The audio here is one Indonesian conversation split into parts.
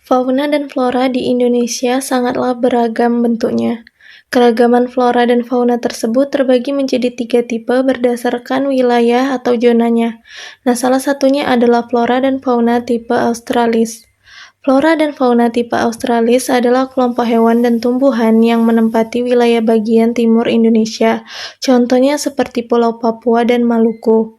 Fauna dan flora di Indonesia sangatlah beragam bentuknya. Keragaman flora dan fauna tersebut terbagi menjadi 3 tipe berdasarkan wilayah atau zonanya. Nah, salah satunya adalah flora dan fauna tipe Australis. Flora dan fauna tipe Australis adalah kelompok hewan dan tumbuhan yang menempati wilayah bagian timur Indonesia. Contohnya seperti Pulau Papua dan Maluku.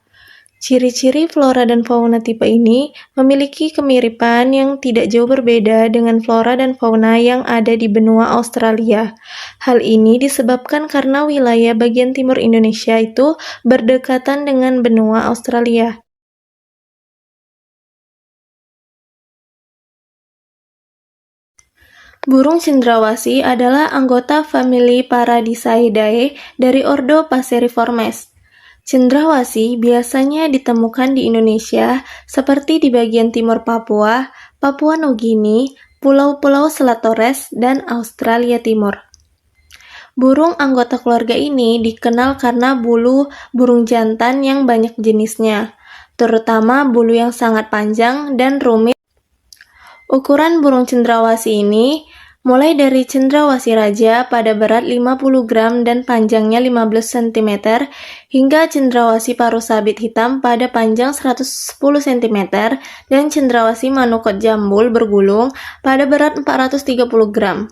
Ciri-ciri flora dan fauna tipe ini memiliki kemiripan yang tidak jauh berbeda dengan flora dan fauna yang ada di benua Australia. Hal ini disebabkan karena wilayah bagian timur Indonesia itu berdekatan dengan benua Australia. Burung cendrawasih adalah anggota famili Paradiseidae dari ordo Passeriformes. Cendrawasih biasanya ditemukan di Indonesia seperti di bagian timur Papua, Papua Nugini, Pulau-Pulau Selat Torres, dan Australia Timur. Burung anggota keluarga ini dikenal karena bulu burung jantan yang banyak jenisnya, terutama bulu yang sangat panjang dan rumit. Ukuran burung cendrawasih ini mulai dari cendrawasih raja pada berat 50 gram dan panjangnya 15 cm hingga cendrawasih paruh sabit hitam pada panjang 110 cm dan cendrawasih manukot jambul bergulung pada berat 430 gram.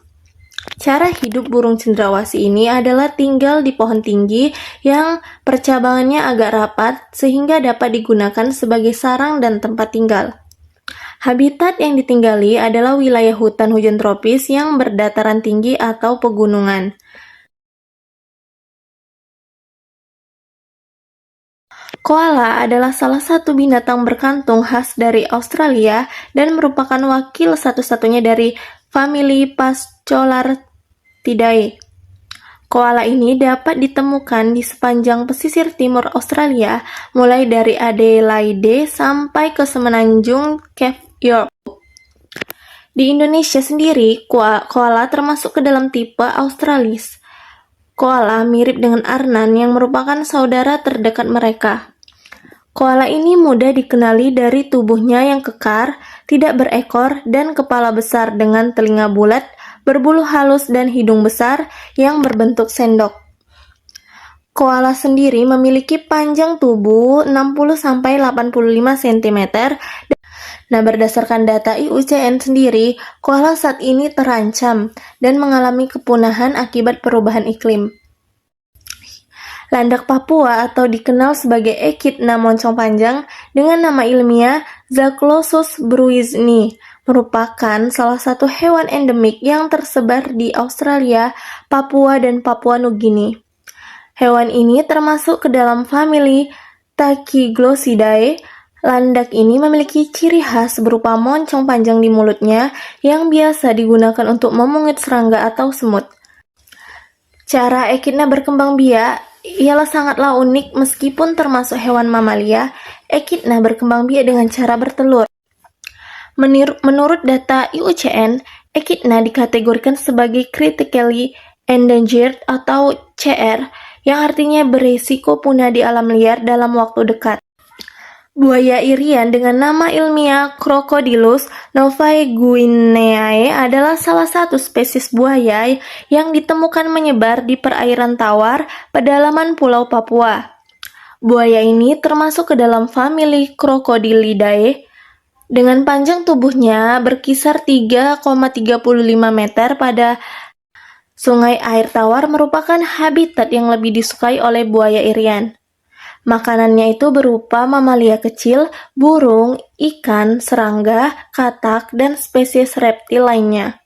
Cara hidup burung cendrawasih ini adalah tinggal di pohon tinggi yang percabangannya agak rapat sehingga dapat digunakan sebagai sarang dan tempat tinggal. Habitat yang ditinggali adalah wilayah hutan hujan tropis yang berdataran tinggi atau pegunungan. Koala adalah salah satu binatang berkantung khas dari Australia dan merupakan wakil satu-satunya dari famili Pascolarctidae. Koala ini dapat ditemukan di sepanjang pesisir timur Australia, mulai dari Adelaide sampai ke semenanjung Cape York. Di Indonesia sendiri, koala termasuk ke dalam tipe Australis. Koala mirip dengan arnan yang merupakan saudara terdekat mereka. Koala ini mudah dikenali dari tubuhnya yang kekar, tidak berekor, dan kepala besar dengan telinga bulat, berbulu halus dan hidung besar yang berbentuk sendok. Koala sendiri memiliki panjang tubuh 60-85 cm. Nah, berdasarkan data IUCN sendiri, koala saat ini terancam dan mengalami kepunahan akibat perubahan iklim. Landak Papua atau dikenal sebagai Echidna moncong panjang dengan nama ilmiah Zaglossus bruinsni merupakan salah satu hewan endemik yang tersebar di Australia, Papua, dan Papua Nugini. Hewan ini termasuk ke dalam famili Tachyglossidae. Landak ini memiliki ciri khas berupa moncong panjang di mulutnya yang biasa digunakan untuk memungit serangga atau semut. Cara echidna berkembang biak ialah sangatlah unik meskipun termasuk hewan mamalia. Echidna berkembang biak dengan cara bertelur. Menurut data IUCN, echidna dikategorikan sebagai critically endangered atau CR, yang artinya berisiko punah di alam liar dalam waktu dekat. Buaya irian dengan nama ilmiah Crocodylus novaeguineae adalah salah satu spesies buaya yang ditemukan menyebar di perairan tawar pedalaman Pulau Papua. Buaya ini termasuk ke dalam famili Crocodilidae dengan panjang tubuhnya berkisar 3,35 meter pada sungai air tawar merupakan habitat yang lebih disukai oleh buaya irian. Makanannya itu berupa mamalia kecil, burung, ikan, serangga, katak, dan spesies reptil lainnya.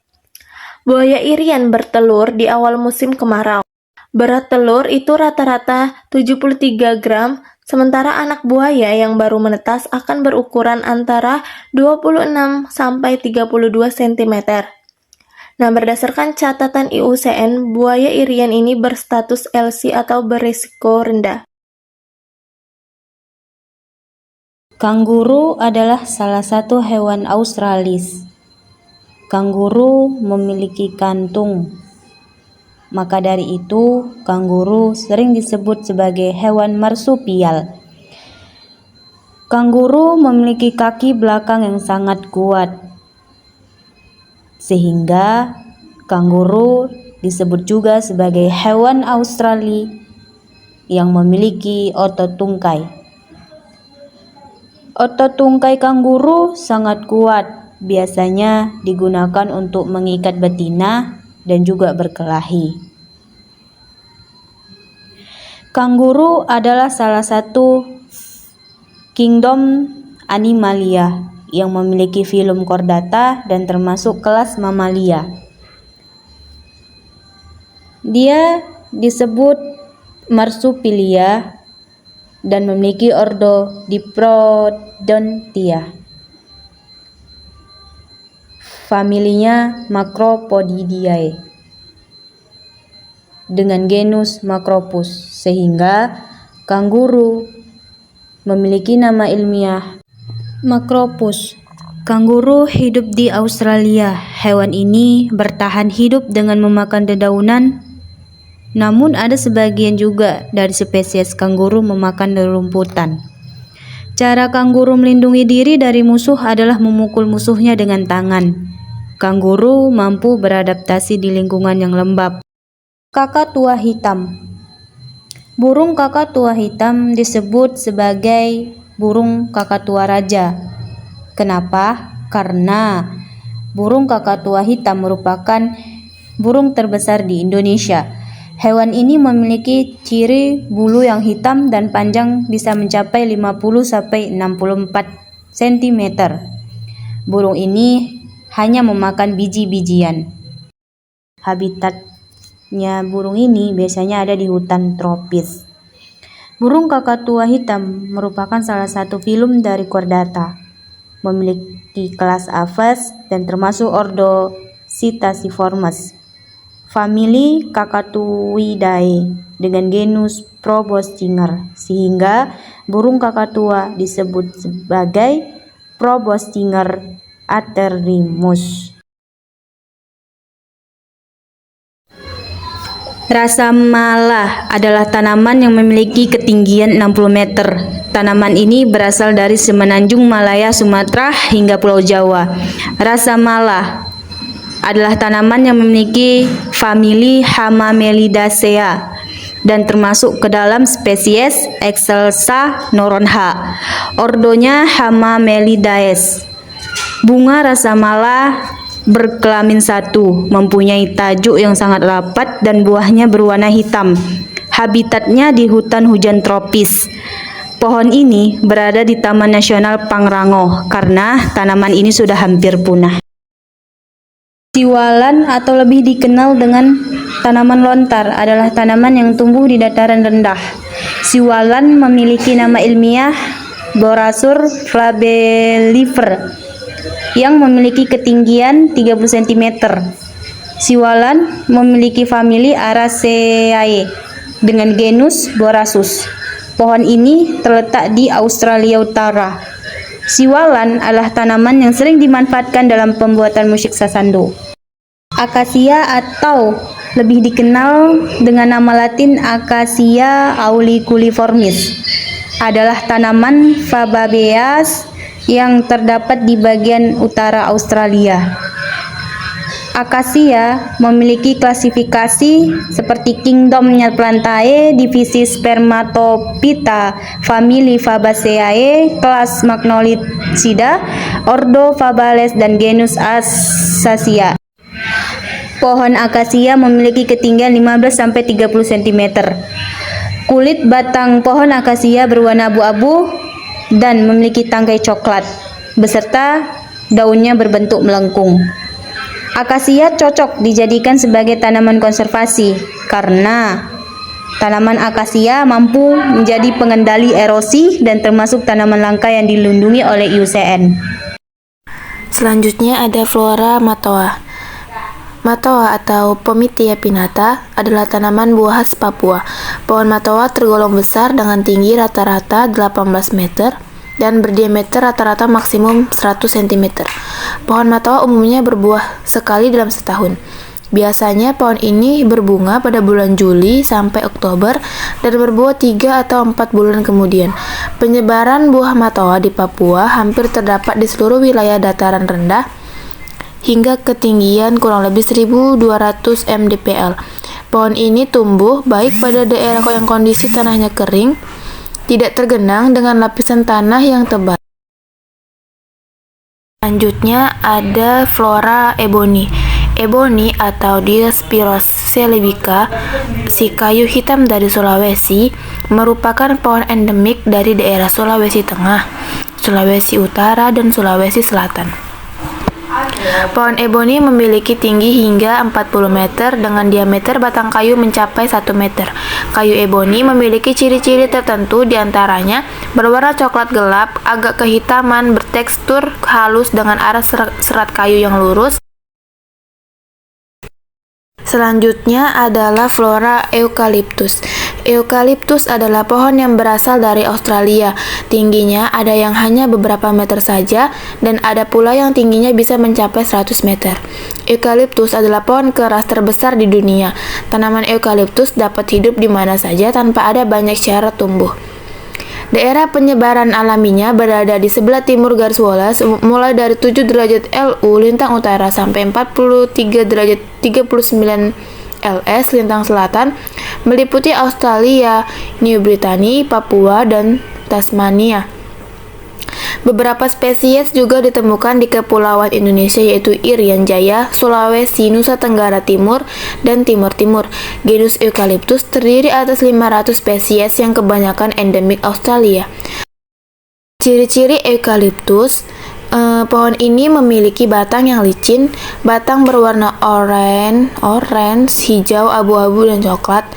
Buaya irian bertelur di awal musim kemarau. Berat telur itu rata-rata 73 gram, sementara anak buaya yang baru menetas akan berukuran antara 26 sampai 32 cm. Nah, berdasarkan catatan IUCN, buaya irian ini berstatus LC atau berisiko rendah. Kanguru adalah salah satu hewan Australis. Kanguru memiliki kantung. Maka dari itu, kanguru sering disebut sebagai hewan marsupial. Kanguru memiliki kaki belakang yang sangat kuat. sehingga kanguru disebut juga sebagai hewan Australia yang memiliki otot tungkai. Otot tungkai kanguru sangat kuat, biasanya digunakan untuk mengikat betina dan juga berkelahi. Kanguru adalah salah satu kingdom Animalia yang memiliki filum chordata dan termasuk kelas mamalia. Dia disebut marsupilia dan memiliki ordo Diprotodontia. Familinya Macropodidae dengan genus Macropus, sehingga kanguru memiliki nama ilmiah Macropus. Kanguru hidup di Australia. Hewan ini bertahan hidup dengan memakan dedaunan, namun ada sebagian juga dari spesies kanguru memakan rerumputan. Cara kanguru melindungi diri dari musuh adalah memukul musuhnya dengan tangan. Kanguru mampu beradaptasi di lingkungan yang lembab. Kakatua hitam. Burung kakatua hitam disebut sebagai burung kakatua raja. Kenapa? Karena burung kakatua hitam merupakan burung terbesar di Indonesia. Hewan ini memiliki ciri bulu yang hitam dan panjang bisa mencapai 50-64 cm. Burung ini hanya memakan biji-bijian. Habitatnya burung ini biasanya ada di hutan tropis. Burung kakatua hitam merupakan salah satu filum dari chordata, memiliki kelas Aves dan termasuk ordo Psittaciformes. Famili Kakatuidae dengan genus Proboscinger, sehingga burung kakatua disebut sebagai Proboscinger aterimus. Rasamala adalah tanaman yang memiliki ketinggian 60 meter. Tanaman ini berasal dari semenanjung Malaya, Sumatera hingga Pulau Jawa. Rasamala adalah tanaman yang memiliki famili Hamamelidaceae dan termasuk ke dalam spesies Excelsa noronha. Ordonya Hamamelidaes. Bunga rasamala berkelamin satu, mempunyai tajuk yang sangat rapat dan buahnya berwarna hitam. Habitatnya di hutan hujan tropis. Pohon ini berada di Taman Nasional Pangrango karena tanaman ini sudah hampir punah. Siwalan atau lebih dikenal dengan tanaman lontar adalah tanaman yang tumbuh di dataran rendah. Siwalan memiliki nama ilmiah Borasur flabellifer yang memiliki ketinggian 30 cm. Siwalan memiliki famili Araceae dengan genus Borasus. Pohon ini terletak di Australia Utara. Siwalan adalah tanaman yang sering dimanfaatkan dalam pembuatan musik sasando. Akasia atau lebih dikenal dengan nama latin Acacia auliculiformis adalah tanaman Fabaceae yang terdapat di bagian utara Australia. Akasia memiliki klasifikasi seperti Kingdom Nyarplantae, divisi Spermatophyta, famili Fabaceae, kelas Magnolithida, ordo Fabales dan genus Acacia. Pohon akasia memiliki ketinggian 15-30 cm. Kulit batang pohon akasia berwarna abu-abu dan memiliki tangkai coklat, beserta daunnya berbentuk melengkung. Akasia cocok dijadikan sebagai tanaman konservasi karena tanaman akasia mampu menjadi pengendali erosi dan termasuk tanaman langka yang dilindungi oleh IUCN. Selanjutnya ada flora matoa. Matoa atau Pomitia pinnata adalah tanaman buah khas Papua. Pohon matoa tergolong besar dengan tinggi rata-rata 18 meter dan berdiameter rata-rata maksimum 100 cm. Pohon matoa umumnya berbuah sekali dalam setahun. Biasanya pohon ini berbunga pada bulan Juli sampai Oktober dan berbuah 3 atau 4 bulan kemudian. Penyebaran buah matoa di Papua hampir terdapat di seluruh wilayah dataran rendah hingga ketinggian kurang lebih 1200 mdpl. Pohon ini tumbuh baik pada daerah yang kondisi tanahnya kering, tidak tergenang dengan lapisan tanah yang tebal. Selanjutnya ada flora ebony. Ebony atau Diospyros celebica, si kayu hitam dari Sulawesi, merupakan pohon endemik dari daerah Sulawesi Tengah, Sulawesi Utara, dan Sulawesi Selatan. Pohon ebony memiliki tinggi hingga 40 meter dengan diameter batang kayu mencapai 1 meter. Kayu ebony memiliki ciri-ciri tertentu, diantaranya berwarna coklat gelap, agak kehitaman, bertekstur halus dengan arah serat kayu yang lurus. Selanjutnya adalah flora eukaliptus. Eukaliptus adalah pohon yang berasal dari Australia. Tingginya ada yang hanya beberapa meter saja dan ada pula yang tingginya bisa mencapai 100 meter. Eukaliptus adalah pohon keras terbesar di dunia. Tanaman eukaliptus dapat hidup di mana saja tanpa ada banyak syarat tumbuh. Daerah penyebaran alaminya berada di sebelah timur garis Wallace, mulai dari 7 derajat LU lintang utara sampai 43 derajat 39 LS lintang selatan, meliputi Australia, New Britannia, Papua, dan Tasmania. Beberapa spesies juga ditemukan di Kepulauan Indonesia, yaitu Irian Jaya, Sulawesi, Nusa Tenggara Timur, dan Timur Timur. Genus Eucalyptus terdiri atas 500 spesies yang kebanyakan endemik Australia. Ciri-ciri eukaliptus, pohon ini memiliki batang yang licin, batang berwarna orange, hijau, abu-abu, dan coklat,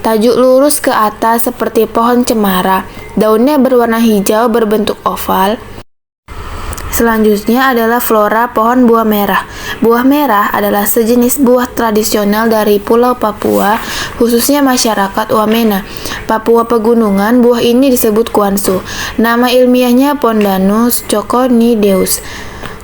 tajuk lurus ke atas seperti pohon cemara, daunnya berwarna hijau berbentuk oval. Selanjutnya adalah flora pohon buah merah. Buah merah adalah sejenis buah tradisional dari Pulau Papua, khususnya masyarakat Wamena, Papua Pegunungan. Buah ini disebut kuansu. Nama ilmiahnya Pandanus coconideus.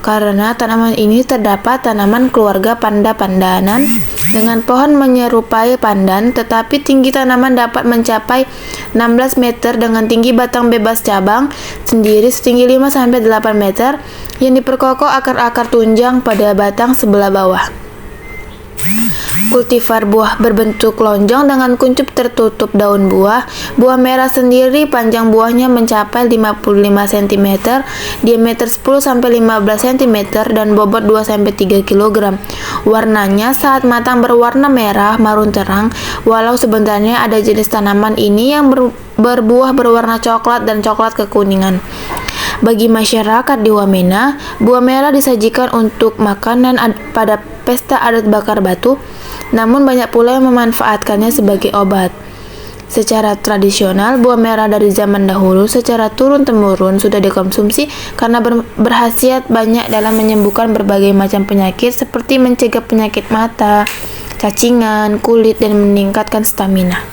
Karena tanaman ini terdapat tanaman keluarga panda-pandanan dengan pohon menyerupai pandan, tetapi tinggi tanaman dapat mencapai 16 meter dengan tinggi batang bebas cabang sendiri setinggi 5-8 meter yang diperkokoh akar-akar tunjang pada batang sebelah bawah. Kultivar buah berbentuk lonjong dengan kuncup tertutup daun buah. Buah merah sendiri panjang buahnya mencapai 55 cm, diameter 10-15 cm, dan bobot 2-3 kg. Warnanya saat matang berwarna merah marun terang, walau sebenarnya ada jenis tanaman ini yang berbuah berwarna coklat dan coklat kekuningan. Bagi masyarakat di Wamena, buah merah disajikan untuk makanan pada pesta adat bakar batu, namun banyak pula yang memanfaatkannya sebagai obat. Secara tradisional, buah merah dari zaman dahulu secara turun-temurun sudah dikonsumsi karena berkhasiat banyak dalam menyembuhkan berbagai macam penyakit seperti mencegah penyakit mata, cacingan, kulit, dan meningkatkan stamina.